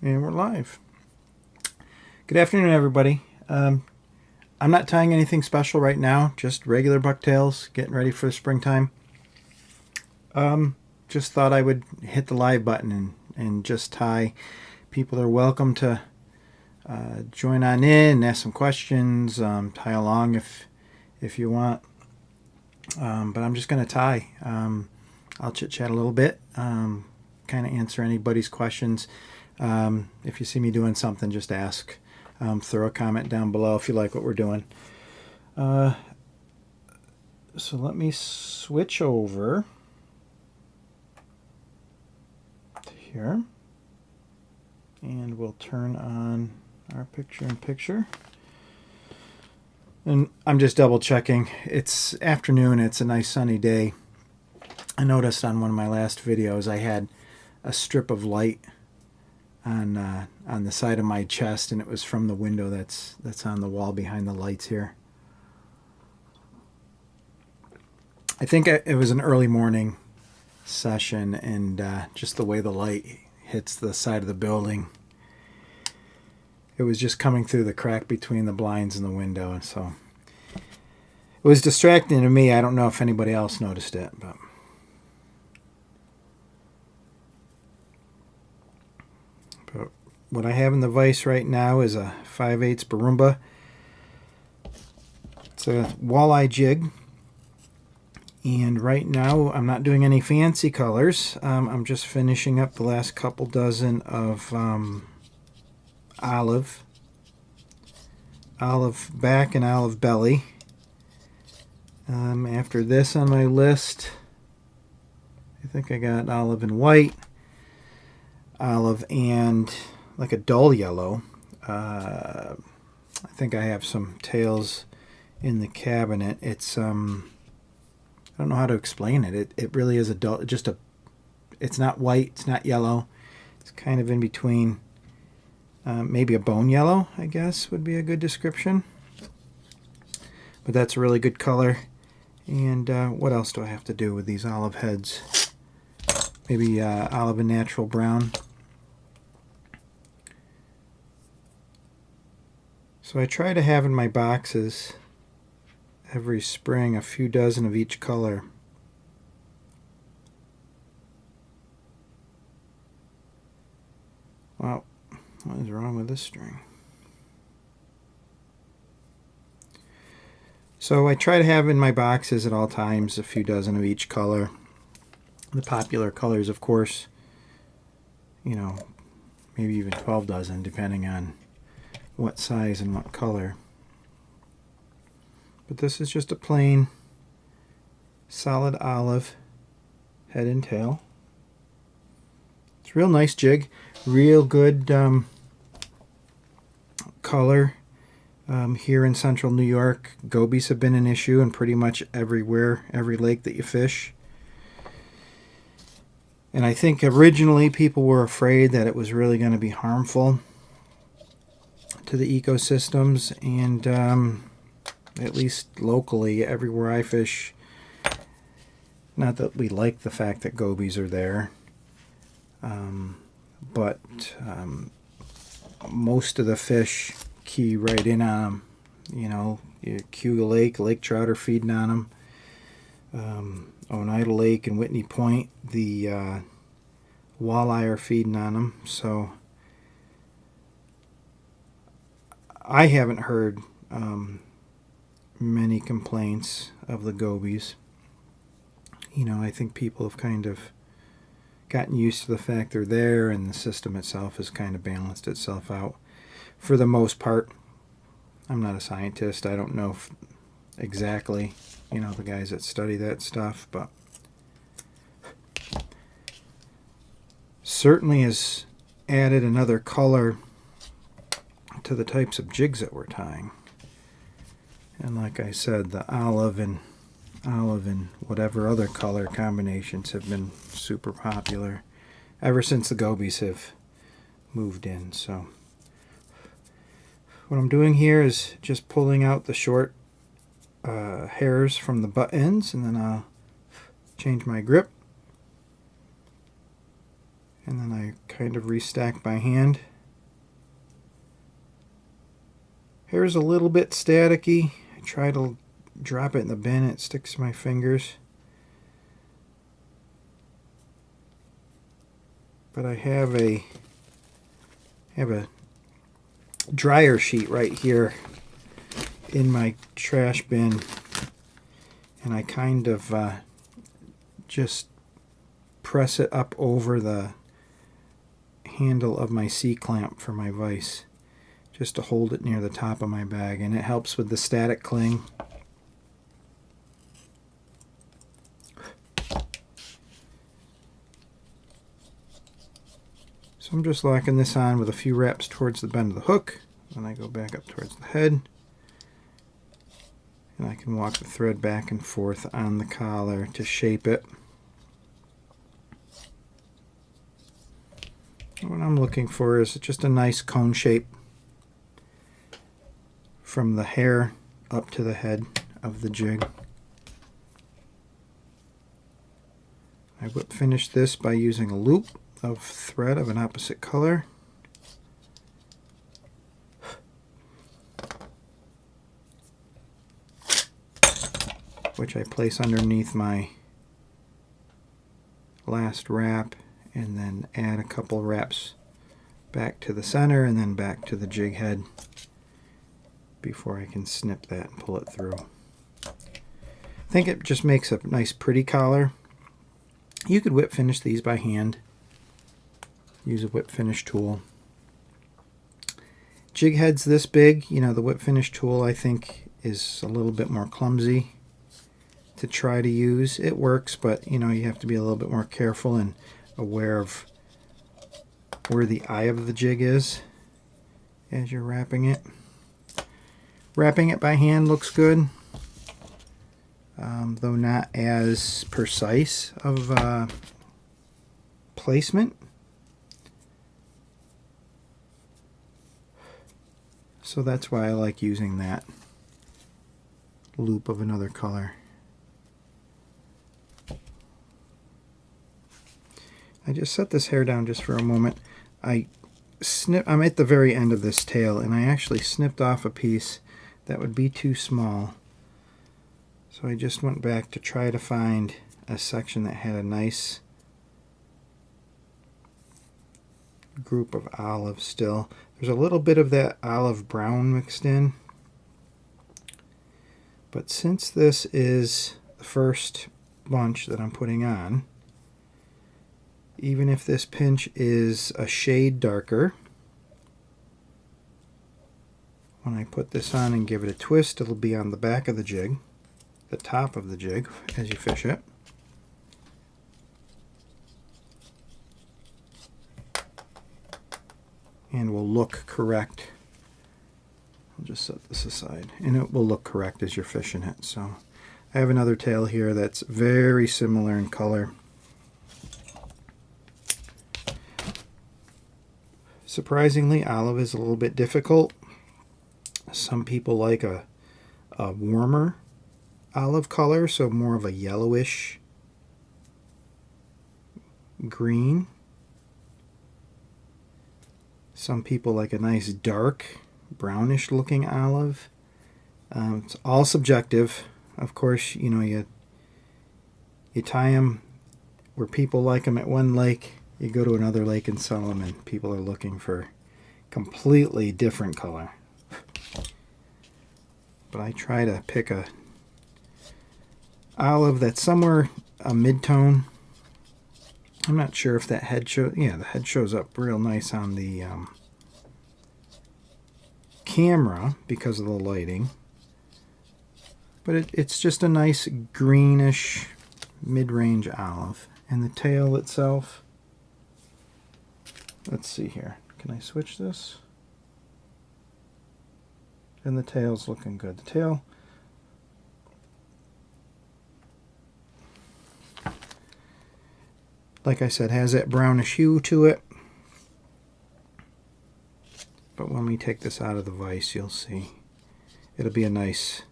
And we're live. Good afternoon, everybody. I'm not tying anything special right now, just regular bucktails, getting ready for the springtime. Just thought I would hit the live button and just tie. People are welcome to join on in and ask some questions, tie along if you want. But I'm just going to tie. I'll chit-chat a little bit, kind of answer anybody's questions. If you see me doing something, just ask. Throw a comment down below if you like what we're doing. So let me switch over to here. And we'll turn on our picture-in-picture. And I'm just double checking. It's afternoon. It's a nice sunny day. I noticed on one of my last videos I had a strip of light on the side of my chest, and it was from the window that's on the wall behind the lights here. I think it was an early morning session, and just the way the light hits the side of the building, it was just coming through the crack between the blinds and the window, and so it was distracting to me. I don't know if anybody else noticed it, but what I have in the vise right now is a 5/8 Barumba. It's a walleye jig. And right now I'm not doing any fancy colors. I'm just finishing up the last couple dozen of olive back and olive belly. After this on my list, I think I got olive and white, olive and like a dull yellow. I think I have some tails in the cabinet. It's I don't know how to explain it. It really is a dull, it's not white, it's not yellow. It's kind of in between. Maybe a bone yellow, I guess, would be a good description. But that's a really good color. And what else do I have to do with these olive heads? Maybe olive and natural brown. So I try to have in my boxes every spring a few dozen of each color. Wow, what is wrong with this string? So I try to have in my boxes at all times a few dozen of each color. The popular colors, of course, you know, maybe even 12 dozen depending on what size and what color. But this is just a plain solid olive head and tail. It's a real nice jig, real good color. Here in central New York, gobies have been an issue in pretty much everywhere, every lake that you fish. And I think originally people were afraid that it was really going to be harmful to the ecosystems, and at least locally, everywhere I fish, not that we like the fact that gobies are there, but most of the fish key right in on them. You know, Cuga Lake trout are feeding on them. Oneida Lake and Whitney Point, the walleye are feeding on them. So I haven't heard many complaints of the gobies. You know, I think people have kind of gotten used to the fact they're there, and the system itself has kind of balanced itself out for the most part. I'm not a scientist. I don't know exactly, you know, the guys that study that stuff, but certainly has added another color to the types of jigs that we're tying. And like I said, the olive and whatever other color combinations have been super popular ever since the gobies have moved in. So what I'm doing here is just pulling out the short hairs from the butt ends, and then I'll change my grip, and then I kind of restack by hand. Hair's a little bit staticky. I try to drop it in the bin, it sticks to my fingers. But I have a dryer sheet right here in my trash bin, and I kind of just press it up over the handle of my C-clamp for my vise, just to hold it near the top of my bag, and it helps with the static cling. So I'm just locking this on with a few wraps towards the bend of the hook. Then I go back up towards the head. And I can walk the thread back and forth on the collar to shape it. What I'm looking for is just a nice cone shape from the hair up to the head of the jig. I whip finish this by using a loop of thread of an opposite color. Which I place underneath my last wrap, and then add a couple wraps back to the center and then back to the jig head before I can snip that and pull it through. I think it just makes a nice pretty collar. You could whip finish these by hand. Use a whip finish tool. Jig heads this big, you know, the whip finish tool I think is a little bit more clumsy to try to use. It works, but you know, you have to be a little bit more careful and aware of where the eye of the jig is as you're wrapping it. Wrapping it by hand looks good, though not as precise of placement. So that's why I like using that loop of another color. I just set this hair down just for a moment. I'm at the very end of this tail, and I actually snipped off a piece that would be too small. So I just went back to try to find a section that had a nice group of olive still. There's a little bit of that olive brown mixed in. But since this is the first bunch that I'm putting on, even if this pinch is a shade darker, when I put this on and give it a twist, it'll be on the back of the jig, the top of the jig as you fish it. And will look correct. I'll just set this aside, and it will look correct as you're fishing it. So I have another tail here that's very similar in color. Surprisingly, olive is a little bit difficult. Some people like a warmer olive color, so more of a yellowish green. Some people like a nice dark brownish looking olive. It's all subjective. Of course, you know, you tie them where people like them at one lake. You go to another lake and sell them, and people are looking for completely different color. But I try to pick a olive that's somewhere a mid-tone. I'm not sure if that head shows. Yeah, the head shows up real nice on the camera because of the lighting. But it's just a nice greenish mid-range olive. And the tail itself, let's see here. Can I switch this? And the tail's looking good. The tail, like I said, has that brownish hue to it. But when we take this out of the vise, you'll see it'll be a nice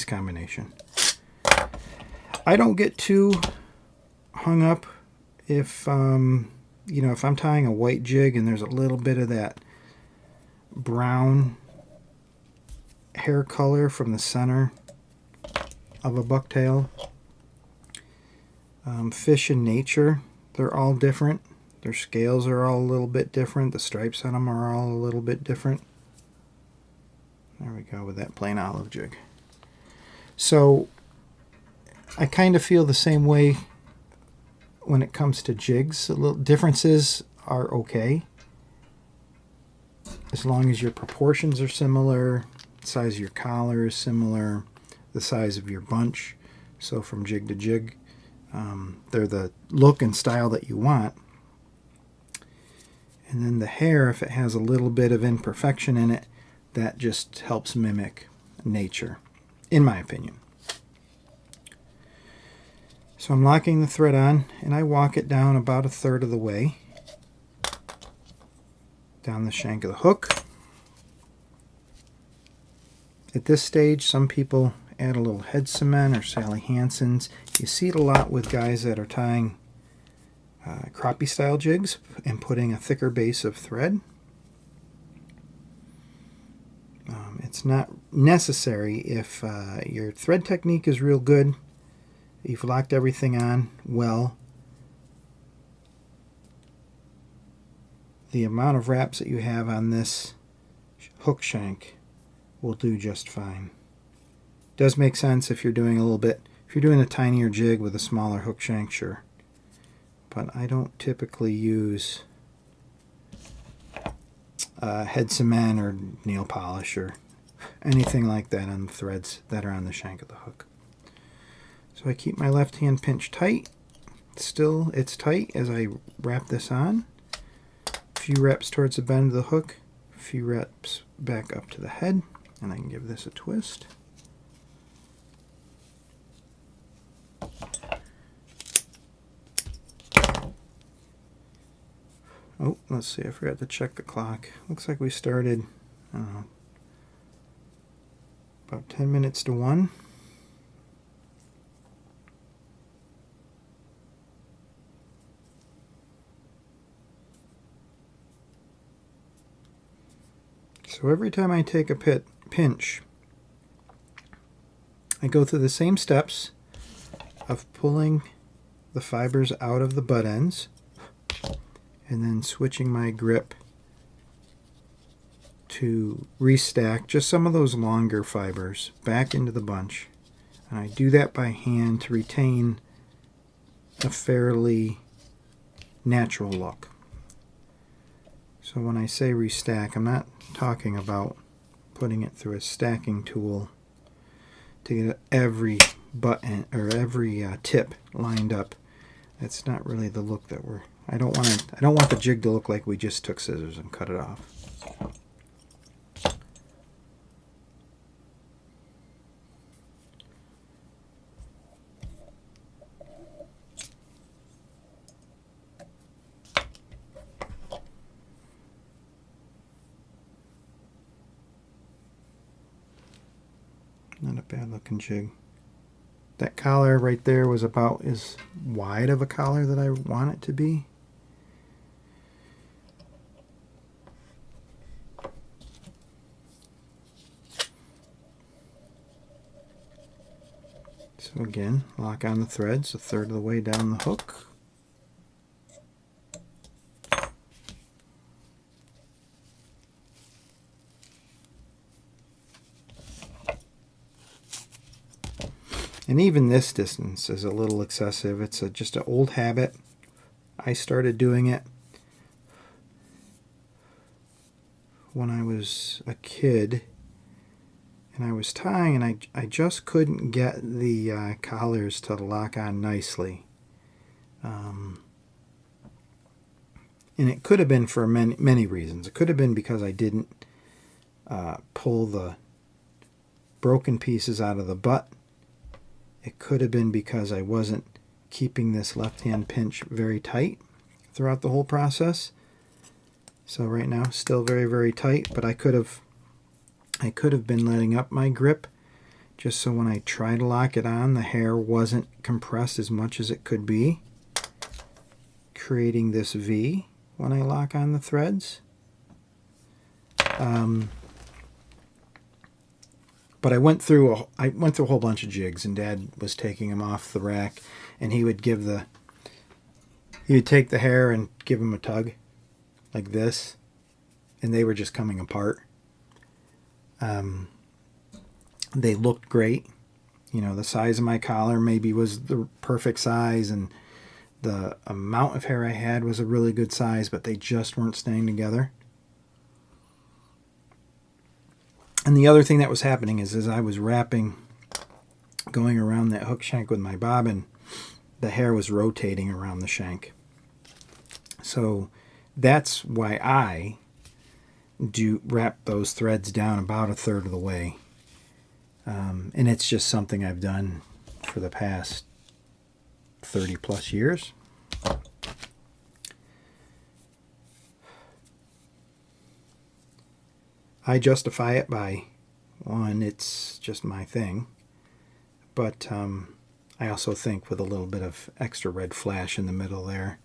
combination. I don't get too hung up if you know, if I'm tying a white jig and there's a little bit of that brown hair color from the center of a bucktail. Fish in nature, they're all different. Their scales are all a little bit different. The stripes on them are all a little bit different. There we go with that plain olive jig. So I kind of feel the same way when it comes to jigs. The little differences are okay, as long as your proportions are similar, the size of your collar is similar, the size of your bunch. So from jig to jig, they're the look and style that you want. And then the hair, if it has a little bit of imperfection in it, that just helps mimic nature, in my opinion. So I'm locking the thread on, and I walk it down about 1/3 of the way down the shank of the hook. At this stage, some people add a little head cement or Sally Hansen's. You see it a lot with guys that are tying crappie style jigs and putting a thicker base of thread. It's not necessary if your thread technique is real good. You've locked everything on well. The amount of wraps that you have on this hook shank will do just fine. Does make sense if you're doing if you're doing a tinier jig with a smaller hook shank, sure. But I don't typically use head cement or nail polish or anything like that on the threads that are on the shank of the hook. So I keep my left hand pinched tight. Still, it's tight as I wrap this on. A few reps towards the bend of the hook, a few reps back up to the head, and I can give this a twist. Oh, let's see, I forgot to check the clock. Looks like we started, I don't know, about 10 minutes to 1. So every time I take a pinch, I go through the same steps of pulling the fibers out of the butt ends and then switching my grip to restack just some of those longer fibers back into the bunch. And I do that by hand to retain a fairly natural look. So when I say restack, I'm not talking about putting it through a stacking tool to get every button or every tip lined up. That's not really the look that I don't want the jig to look like we just took scissors and cut it off. Not a bad looking jig. That collar right there was about as wide of a collar that I want it to be. So again, lock on the threads 1/3 of the way down the hook. And even this distance is a little excessive. It's just an old habit. I started doing it when I was a kid, and I was tying, and I just couldn't get the collars to lock on nicely. And it could have been for many reasons. It could have been because I didn't pull the broken pieces out of the butt. It could have been because I wasn't keeping this left-hand pinch very tight throughout the whole process. So right now, still very, very tight, but I could have been letting up my grip just so when I try to lock it on, the hair wasn't compressed as much as it could be, creating this V when I lock on the threads. But I went through a whole bunch of jigs, and Dad was taking them off the rack, and he would take the hair and give them a tug like this, and they were just coming apart. They looked great. You know, the size of my collar maybe was the perfect size, and the amount of hair I had was a really good size, but they just weren't staying together. And the other thing that was happening is as I was wrapping, going around that hook shank with my bobbin, the hair was rotating around the shank. So that's why I do wrap those threads down about a third of the way. And it's just something I've done for the past 30 plus years. I justify it by, one, it's just my thing, but I also think with a little bit of extra red flash in the middle there,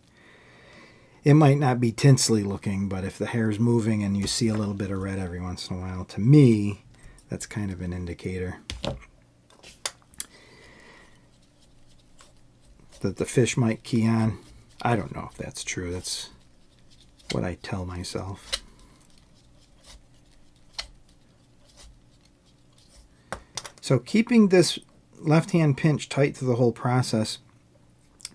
it might not be tinsely looking, but if the hair's moving and you see a little bit of red every once in a while, to me, that's kind of an indicator that the fish might key on. I don't know if that's true. That's what I tell myself. So keeping this left-hand pinch tight through the whole process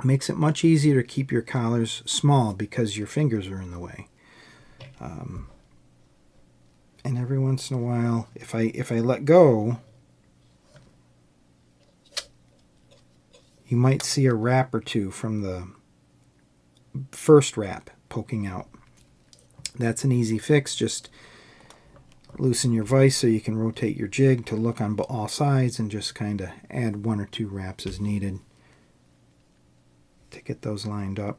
makes it much easier to keep your collars small because your fingers are in the way. And every once in a while, if I let go, you might see a wrap or two from the first wrap poking out. That's an easy fix. Just loosen your vise so you can rotate your jig to look on all sides and just kind of add 1 or 2 wraps as needed to get those lined up.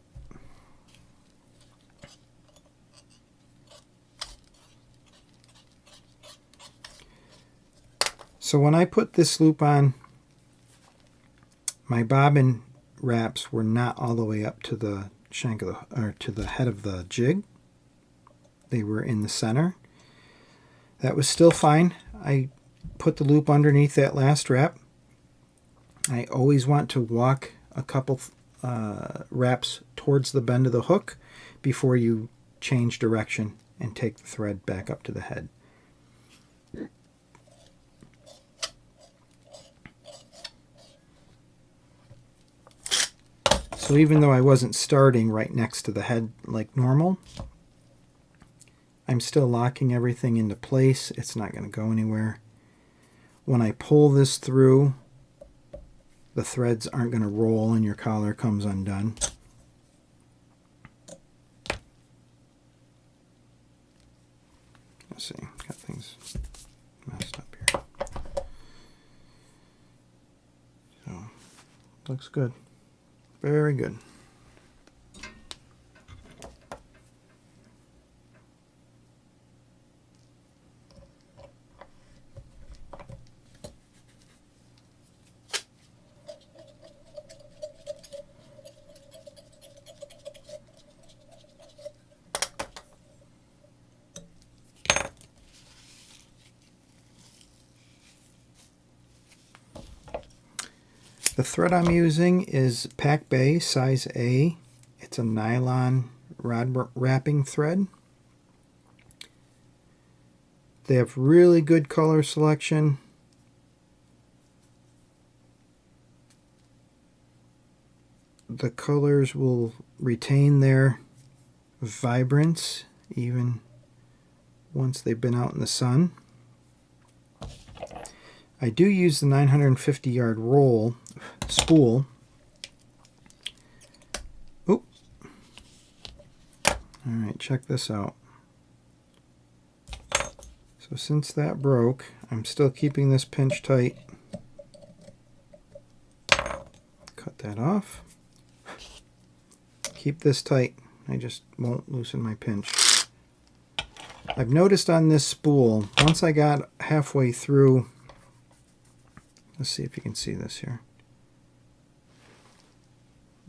So when I put this loop on, my bobbin wraps were not all the way up to the shank of to the head of the jig. They were in the center. That was still fine. I put the loop underneath that last wrap. I always want to walk a couple wraps towards the bend of the hook before you change direction and take the thread back up to the head. So even though I wasn't starting right next to the head like normal, I'm still locking everything into place. It's not going to go anywhere. When I pull this through, the threads aren't going to roll and your collar comes undone. Let's see, got things messed up here. So, looks good. Very good. The thread I'm using is PacBay size A. It's a nylon rod wrapping thread. They have really good color selection. The colors will retain their vibrance even once they've been out in the sun. I do use the 950 yard roll spool. Oop. Alright, check this out. So since that broke, I'm still keeping this pinch tight. Cut that off. Keep this tight. I just won't loosen my pinch. I've noticed on this spool, once I got halfway through, let's see if you can see this here.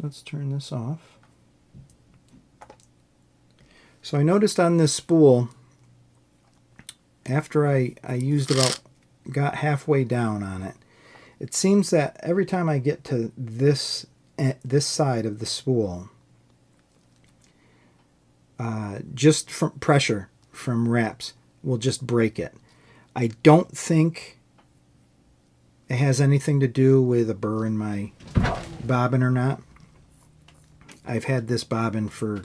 Let's turn this off. So I noticed on this spool, after I used about got halfway down on it. It seems that every time I get to this side of the spool, just from pressure from wraps will just break it. I don't think it has anything to do with a burr in my bobbin or not. I've had this bobbin for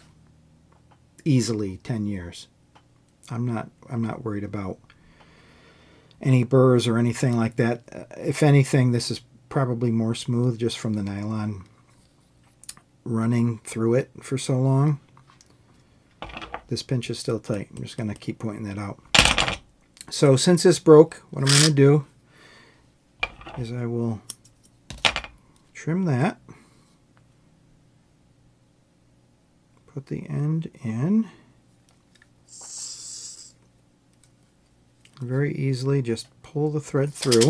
easily 10 years. I'm not worried about any burrs or anything like that. If anything, this is probably more smooth just from the nylon running through it for so long. This pinch is still tight. I'm just going to keep pointing that out. So since this broke, what I'm going to do is I will trim that. Put the end in. Very easily just pull the thread through.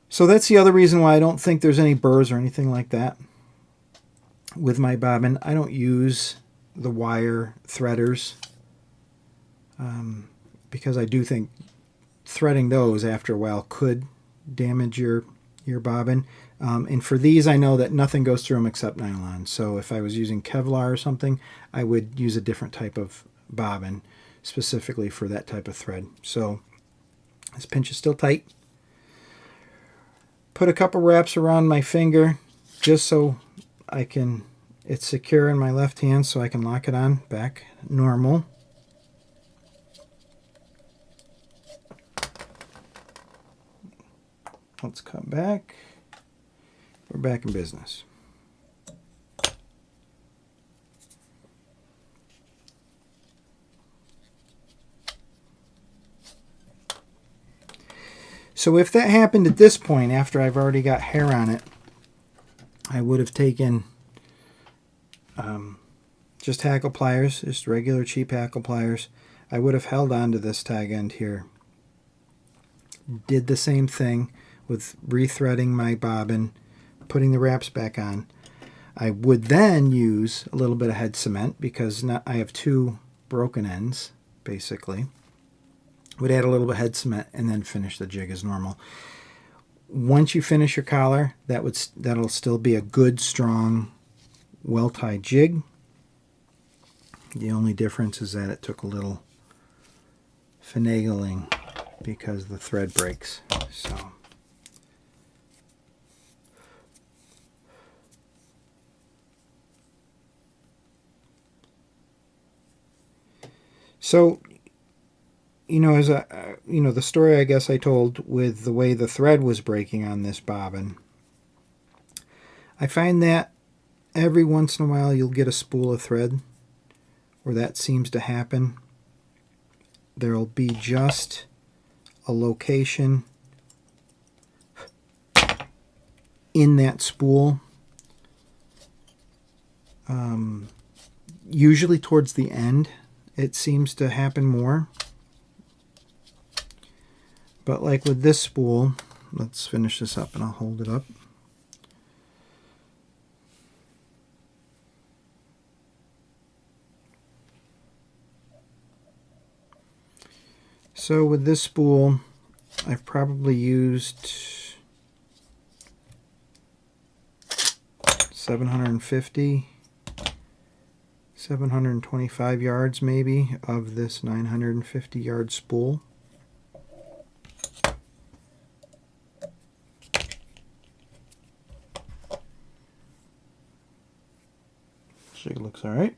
So that's the other reason why I don't think there's any burrs or anything like that with my bobbin. I don't use the wire threaders because I do think threading those after a while could damage your bobbin. And for these, I know that nothing goes through them except nylon. So if I was using Kevlar or something, I would use a different type of bobbin specifically for that type of thread. So this pinch is still tight. Put a couple wraps around my finger just so it's secure in my left hand so I can lock it on back normal. Let's cut back. We're back in business. So if that happened at this point, after I've already got hair on it, I would have taken just hackle pliers, just regular cheap hackle pliers. I would have held on to this tag end here. Did the same thing with rethreading my bobbin, putting the wraps back on. I would then use a little bit of head cement because I have two broken ends, basically. Would add a little bit of head cement and then finish the jig as normal. Once you finish your collar, that'll still be a good, strong, well-tied jig. The only difference is that it took a little finagling because the thread breaks. So you know, as the story I guess I told with the way the thread was breaking on this bobbin, I find that every once in a while you'll get a spool of thread where that seems to happen. There'll be just a location in that spool, usually towards the end it seems to happen more. But like with this spool, let's finish this up and I'll hold it up. So with this spool, I've probably used 750, 725 yards maybe of this 950 yard spool. Jig looks all right.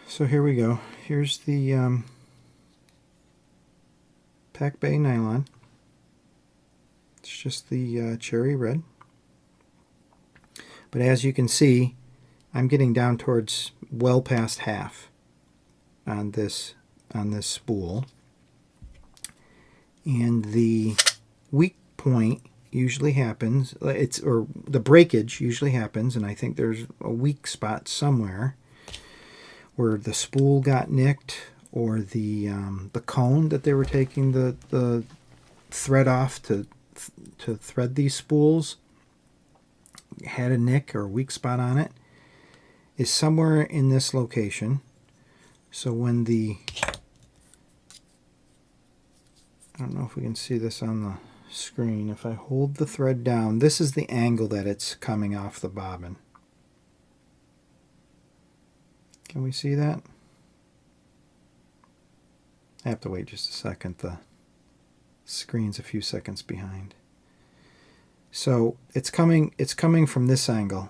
So here we go. Here's the PacBay nylon. It's just the cherry red. But as you can see, I'm getting down towards well past half on this spool. And the weak point usually happens, or the breakage usually happens, and I think there's a weak spot somewhere where the spool got nicked, or the cone that they were taking the thread off to thread these spools had a nick or a weak spot on it, is somewhere in this location. So when the I don't know if we can see this on the screen. If I hold the thread down, this is the angle that it's coming off the bobbin. Can we see that? I have to wait just a second. The screen's a few seconds behind. So it's coming from this angle.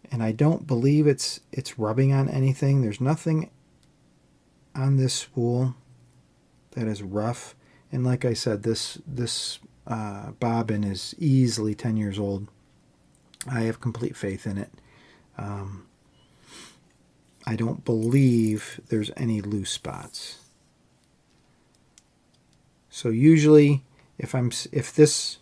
And I don't believe it's rubbing on anything. There's nothing on this spool that is rough. And like I said, this bobbin is easily 10 years old. I have complete faith in it. I don't believe there's any loose spots. So usually if this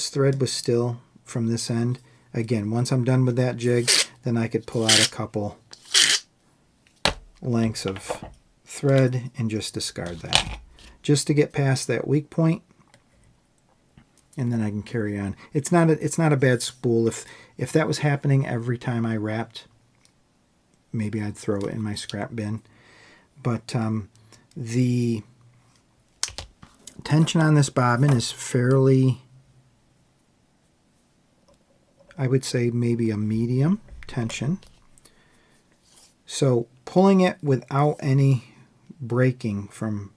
thread was still from this end, again, once I'm done with that jig, then I could pull out a couple lengths of thread and just discard that, just to get past that weak point, and then I can carry on. It's not a bad spool. If that was happening every time I wrapped, maybe I'd throw it in my scrap bin. But the tension on this bobbin is fairly, I would say maybe a medium tension. So pulling it without any breaking from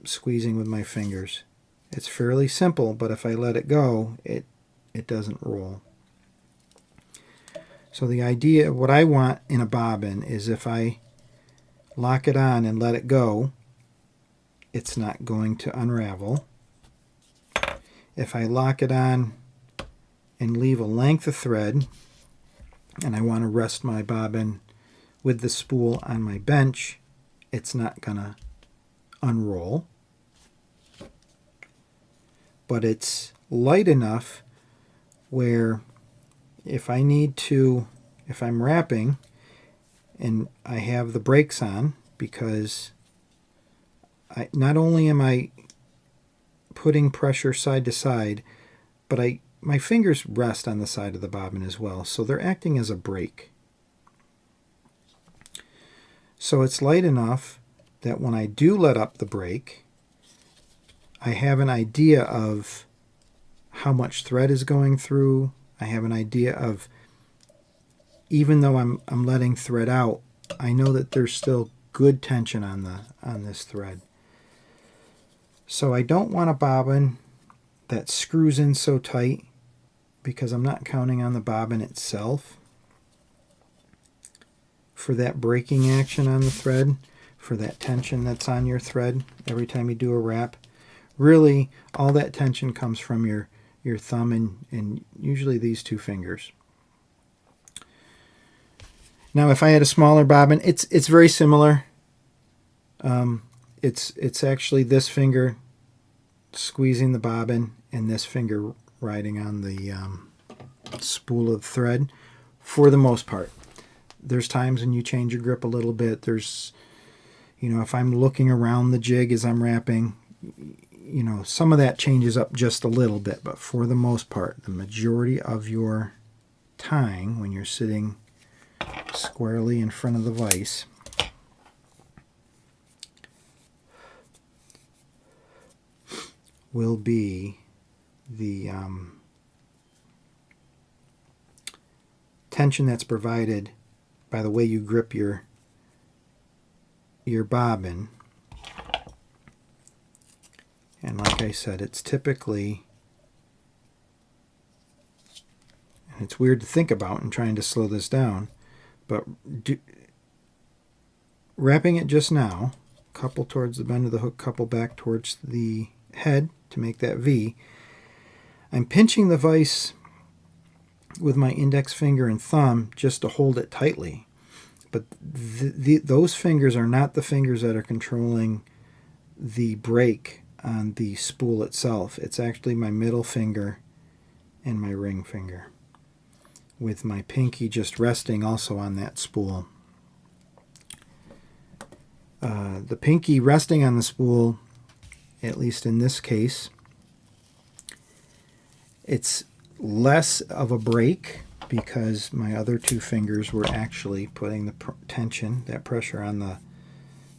squeezing with my fingers, it's fairly simple, but if I let it go, it doesn't roll. So the idea, what I want in a bobbin is if I lock it on and let it go, it's not going to unravel. If I lock it on and leave a length of thread, and I want to rest my bobbin with the spool on my bench, it's not going to unroll. But it's light enough where if I need to, if I'm wrapping and I have the brakes on, because not only am I putting pressure side to side, but my fingers rest on the side of the bobbin as well, so they're acting as a brake. So it's light enough that when I do let up the brake, I have an idea of how much thread is going through. I have an idea of, even though I'm letting thread out, I know that there's still good tension on this thread. So I don't want a bobbin that screws in so tight, because I'm not counting on the bobbin itself for that braking action on the thread, for that tension that's on your thread every time you do a wrap. Really, all that tension comes from your thumb and usually these two fingers. Now, if I had a smaller bobbin, it's very similar. It's actually this finger squeezing the bobbin and this finger riding on the spool of thread for the most part. There's times when you change your grip a little bit. There's, if I'm looking around the jig as I'm wrapping, some of that changes up just a little bit, but for the most part, the majority of your tying, when you're sitting squarely in front of the vise, will be the tension that's provided by the way you grip your bobbin. And like I said, it's typically, and it's weird to think about and trying to slow this down, but wrapping it just now, couple towards the bend of the hook, couple back towards the head to make that V. I'm pinching the vise with my index finger and thumb just to hold it tightly. But those fingers are not the fingers that are controlling the brake on the spool itself. It's actually my middle finger and my ring finger, with my pinky just resting also on that spool. The pinky resting on the spool, at least in this case, it's less of a brake because my other two fingers were actually putting the tension, that pressure on the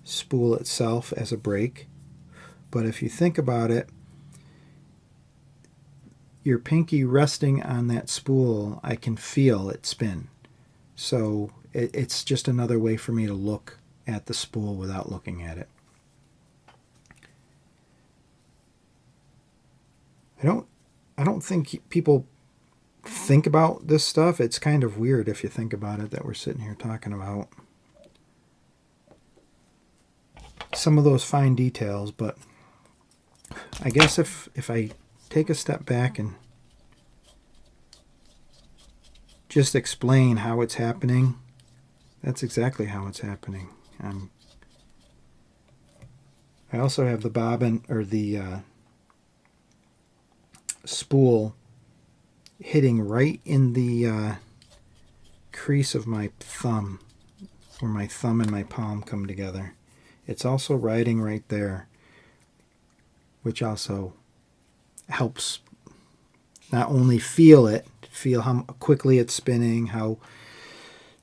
spool itself as a brake. But if you think about it, your pinky resting on that spool, I can feel it spin. So it's just another way for me to look at the spool without looking at it. I don't think people think about this stuff. It's kind of weird if you think about it, that we're sitting here talking about some of those fine details. But I guess if I take a step back and just explain how it's happening, that's exactly how it's happening. I also have the bobbin, or the spool, hitting right in the crease of my thumb, where my thumb and my palm come together. It's also riding right there, which also helps not only feel how quickly it's spinning, how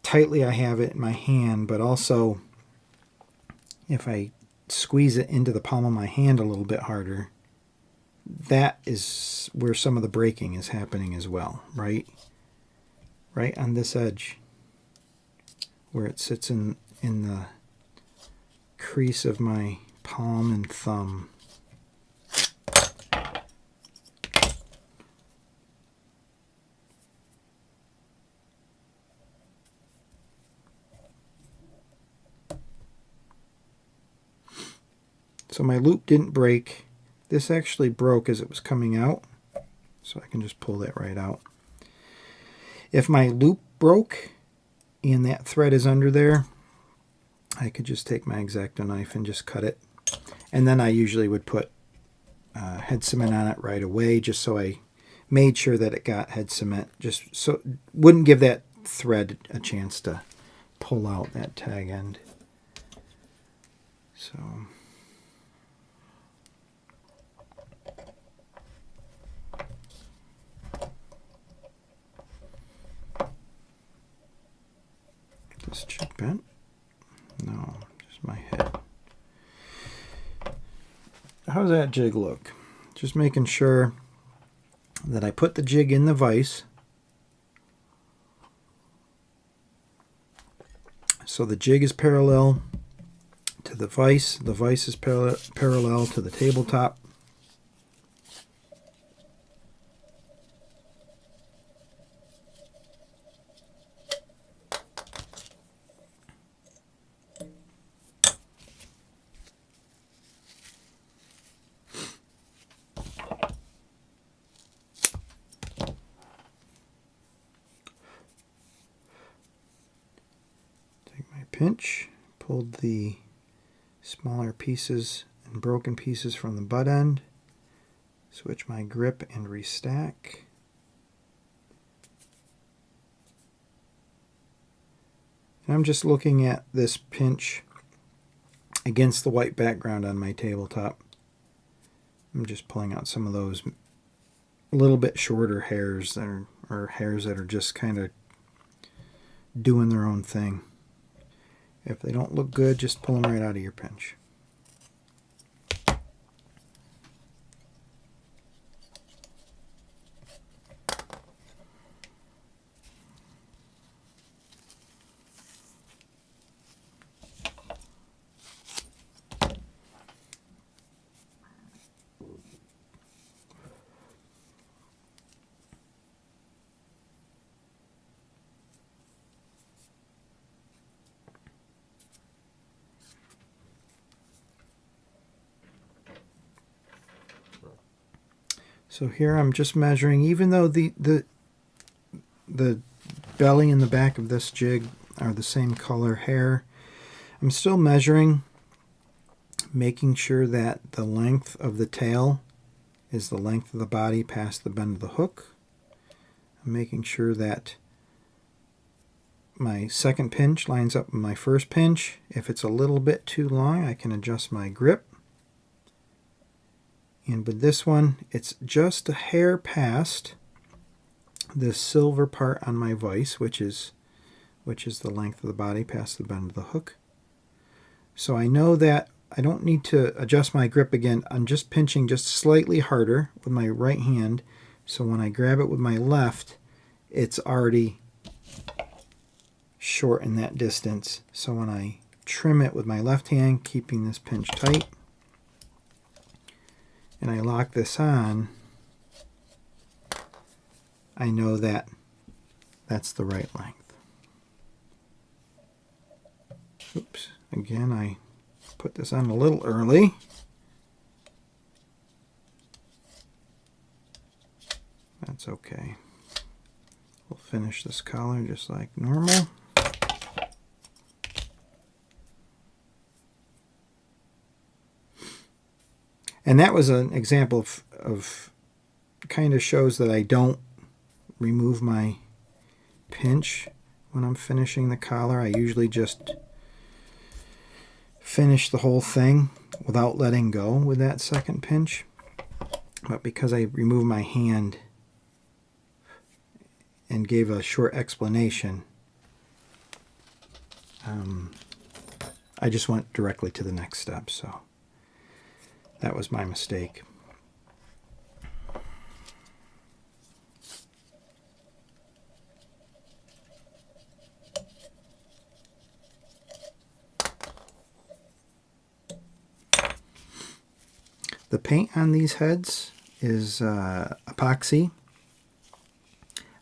tightly I have it in my hand, but also if I squeeze it into the palm of my hand a little bit harder, that is where some of the braking is happening as well, right on this edge where it sits in the crease of my palm and thumb. So my loop didn't break. This actually broke as it was coming out, so I can just pull that right out. If my loop broke and that thread is under there, I could just take my X-Acto knife and just cut it. And then I usually would put head cement on it right away, just so I made sure that it got head cement, just so it wouldn't give that thread a chance to pull out that tag end. So this jig bent? No, just my head. How's that jig look? Just making sure that I put the jig in the vise. So the jig is parallel to the vise is parallel to the tabletop. Pinch, pulled the smaller pieces and broken pieces from the butt end, switch my grip and restack. And I'm just looking at this pinch against the white background on my tabletop. I'm just pulling out some of those a little bit shorter hairs that or hairs that are just kind of doing their own thing. If they don't look good, just pull them right out of your pinch. So here I'm just measuring, even though the belly and the back of this jig are the same color hair, I'm still measuring, making sure that the length of the tail is the length of the body past the bend of the hook. I'm making sure that my second pinch lines up with my first pinch. If it's a little bit too long, I can adjust my grip. And with this one, it's just a hair past this silver part on my vise, which is the length of the body past the bend of the hook. So I know that I don't need to adjust my grip again. I'm just pinching just slightly harder with my right hand. So when I grab it with my left, it's already short in that distance. So when I trim it with my left hand, keeping this pinch tight, and I lock this on, I know that that's the right length. Oops, again, I put this on a little early. That's okay. We'll finish this collar just like normal. And that was an example of kind of shows that I don't remove my pinch when I'm finishing the collar. I usually just finish the whole thing without letting go with that second pinch. But because I removed my hand and gave a short explanation, I just went directly to the next step. So that was my mistake. The paint on these heads is epoxy.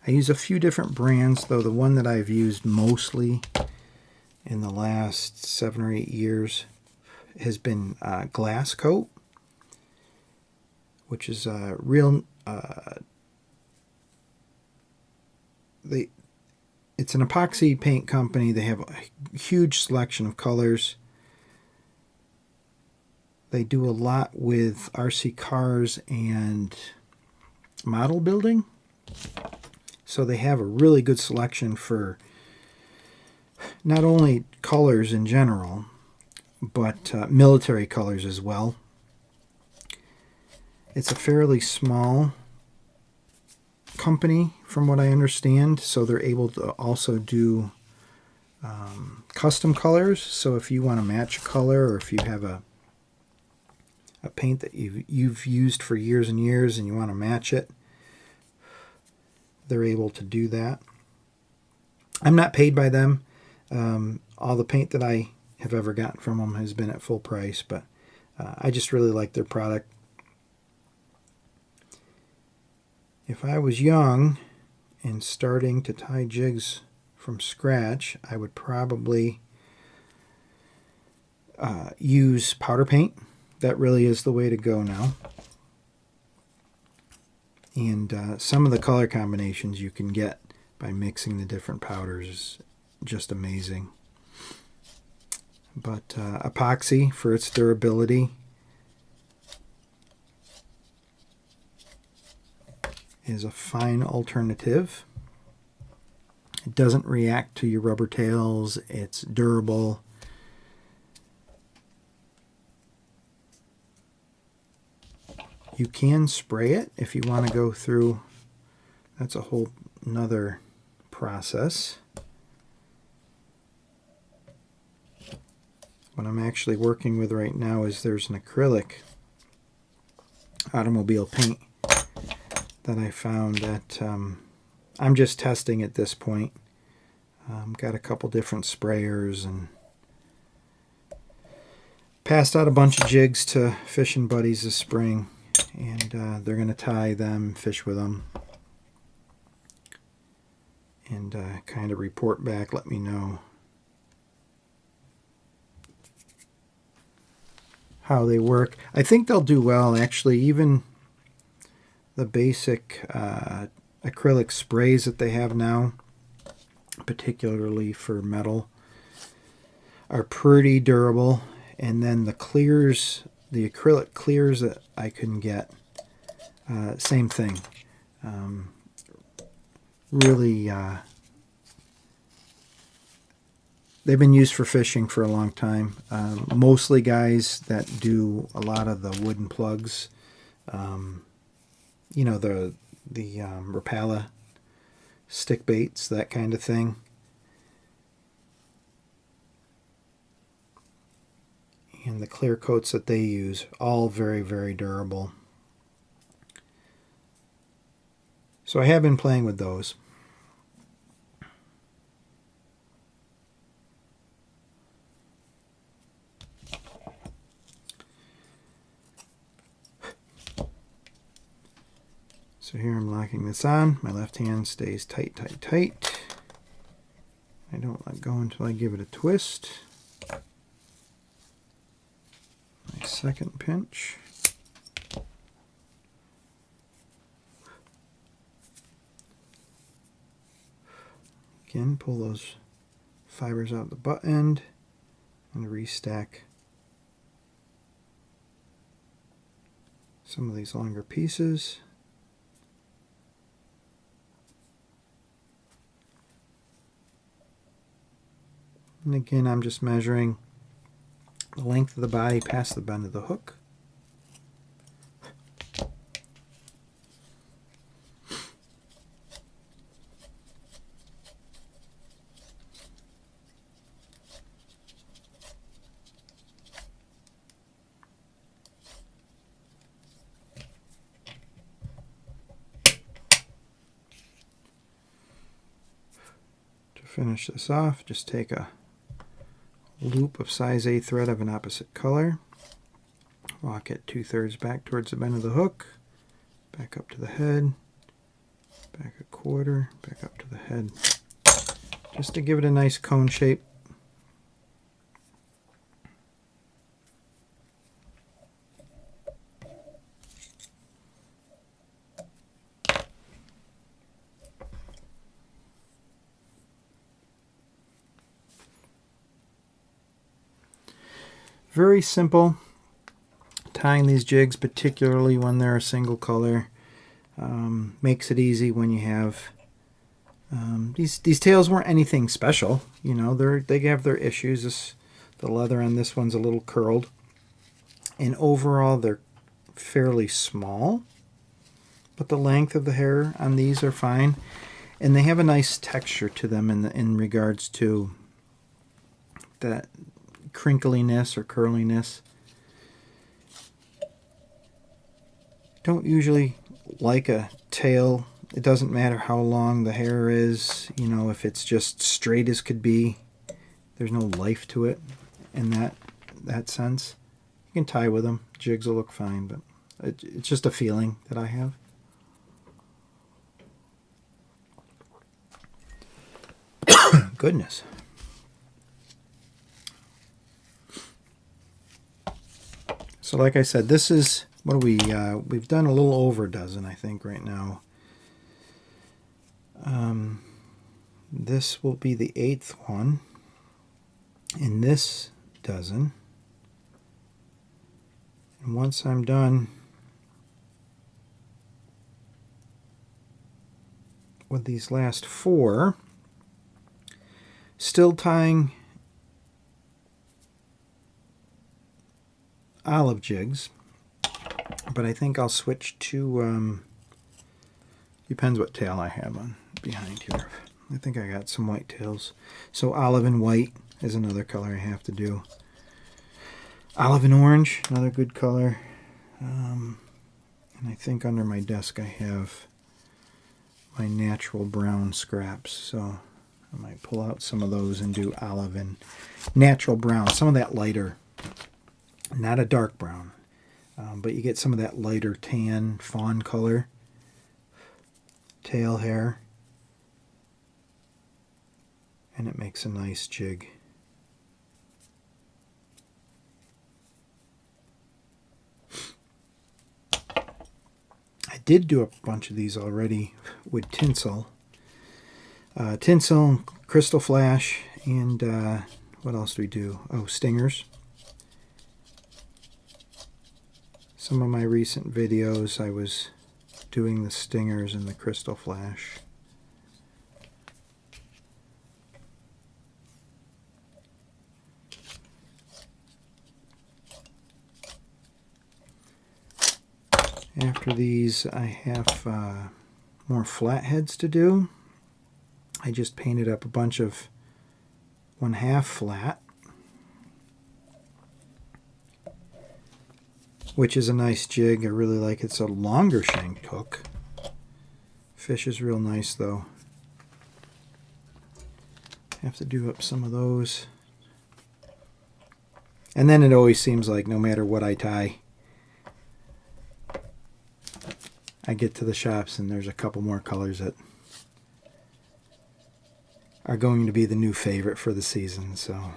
I use a few different brands, though the one that I've used mostly in the last 7 or 8 years has been Glass Coat, which is a real... it's an epoxy paint company. They have a huge selection of colors. They do a lot with RC cars and model building. So they have a really good selection for not only colors in general, but military colors as well. It's a fairly small company from what I understand, so they're able to also do custom colors. So if you want to match a color, or if you have a paint that you've used for years and years and you want to match it, they're able to do that. I'm not paid by them. All the paint that I have ever gotten from them has been at full price, but I just really like their product. If I was young and starting to tie jigs from scratch, I would probably use powder paint. That really is the way to go now. And some of the color combinations you can get by mixing the different powders is just amazing. But epoxy, for its durability, is a fine alternative. It doesn't react to your rubber tails. It's durable. You can spray it if you want to go through. That's a whole nother process. What I'm actually working with right now is there's an acrylic automobile paint that I found that I'm just testing at this point. Got a couple different sprayers and passed out a bunch of jigs to fishing buddies this spring, and they're going to tie them, fish with them, and kind of report back, let me know how they work. I think they'll do well, actually. Even the basic acrylic sprays that they have now, particularly for metal, are pretty durable. And then the clears, the acrylic clears that I can get, same thing. Really, they've been used for fishing for a long time. Mostly guys that do a lot of the wooden plugs. You know, the Rapala stick baits, that kind of thing. and the clear coats that they use, all very, very durable. So I have been playing with those. So here I'm locking this on. My left hand stays tight, tight, tight. I don't let go until I give it a twist. My second pinch. Again, pull those fibers out the butt end and restack some of these longer pieces. And again, I'm just measuring the length of the body past the bend of the hook. To finish this off, just take a loop of size A thread of an opposite color, walk it 2/3 back towards the bend of the hook, back up to the head, back a quarter, back up to the head, just to give it a nice cone shape. Very simple tying these jigs, particularly when they're a single color. Makes it easy when you have these tails weren't anything special, you know. They have their issues. The leather on this one's a little curled, and overall they're fairly small. But the length of the hair on these are fine, and they have a nice texture to them in regards to that crinkliness or curliness. Don't usually like a tail. It doesn't matter how long the hair is, you know, if it's just straight as could be. There's no life to it in that sense. You can tie with them. Jigs will look fine, but it's just a feeling that I have. Goodness. So like I said, this is, what do we've done a little over a dozen, I think, right now. This will be the 8th one in this dozen. And once I'm done with these last 4, still tying olive jigs, but I think I'll switch to, depends what tail I have on behind here. I think I got some white tails. So olive and white is another color I have to do. Olive and orange, another good color. And I think under my desk I have my natural brown scraps. So I might pull out some of those and do olive and natural brown. Some of that lighter, not a dark brown, but you get some of that lighter tan, fawn color tail hair. And it makes a nice jig. I did do a bunch of these already with tinsel. Tinsel, crystal flash, and what else do we do? Oh, stingers. Some of my recent videos I was doing the stingers and the crystal flash. After these, I have more flatheads to do. I just painted up a bunch of 1/2 flat. which is a nice jig. I really like it. It's a longer shanked hook. Fish is real nice though. Have to do up some of those. And then it always seems like no matter what I tie, I get to the shops and there's a couple more colors that are going to be the new favorite for the season. So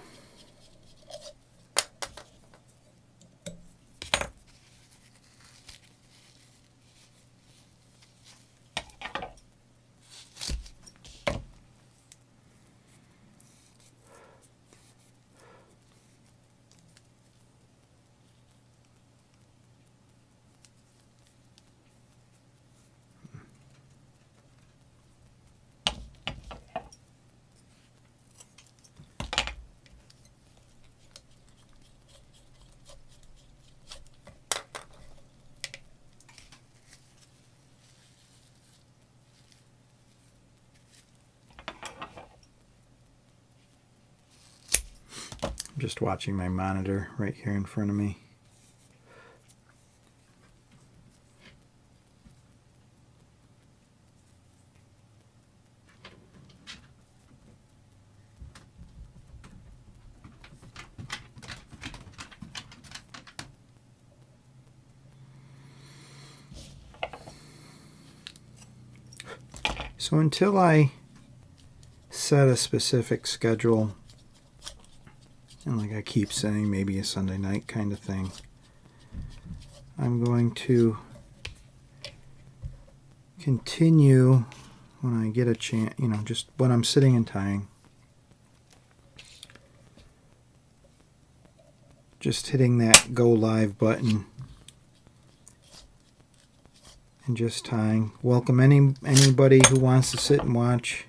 I'm just watching my monitor right here in front of me. So until I set a specific schedule, and like I keep saying, maybe a Sunday night kind of thing, I'm going to continue when I get a chance, you know, just when I'm sitting and tying, just hitting that go live button and just tying. Welcome anybody who wants to sit and watch.